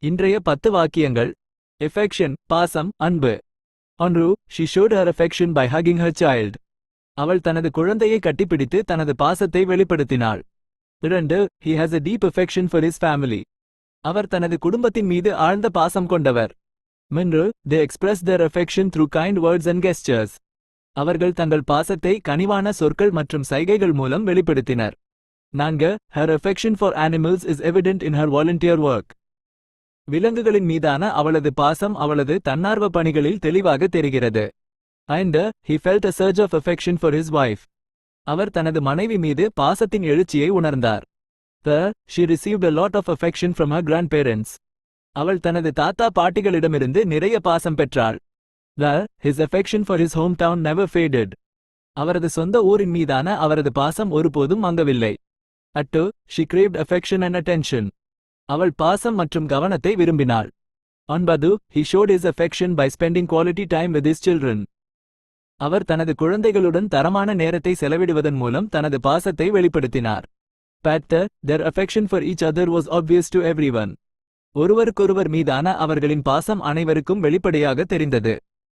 இன்றைய 10 வாக்கியங்கள். Affection, பாசம், அன்பு. 1. She showed her affection by hugging her child. அவள் தனது குழந்தையை கட்டிப்பிடித்து தனது பாசத்தை வெளிப்படுத்தினாள். 2. He has a deep affection for his family. அவர் தனது குடும்பத்தின் மீது ஆழ்ந்த பாசம் கொண்டவர். 3. They expressed their affection through kind words and gestures. அவர்கள் தங்கள் பாசத்தை கனிவான சொற்கள் மற்றும் சைகைகள் மூலம் வெளிப்படுத்தினர். 4. Her affection for animals is evident in her volunteer work. விலங்குகளின் மீதான அவளது பாசம் அவளது தன்னார்வ பணிகளில் தெளிவாக தெரிகிறது. 5. He felt a surge of affection for his wife. அவர் தனது மனைவி மீது பாசத்தின் எழுச்சியை உணர்ந்தார். 3. She received a lot of affection from her grandparents. அவள் தனது தாத்தா பாட்டிகளிடமிருந்து நிறைய பாசம் பெற்றாள். 4. His affection for his hometown never faded. அவரது சொந்த ஊரின் மீதான அவரது பாசம் ஒருபோதும் மங்கவில்லை. 8. She craved affection and attention. அவள் பாசம் மற்றும் கவனத்தை விரும்பினாள். 9. He showed his affection by spending quality time with his children. அவர் தனது குழந்தைகளுடன் தரமான நேரத்தை செலவிடுவதன் மூலம் தனது பாசத்தை வெளிப்படுத்தினார். 10. Their affection for each other was obvious to everyone. ஒருவருக்கொருவர் மீதான அவர்களின் பாசம் அனைவருக்கும் வெளிப்படையாக தெரிந்தது.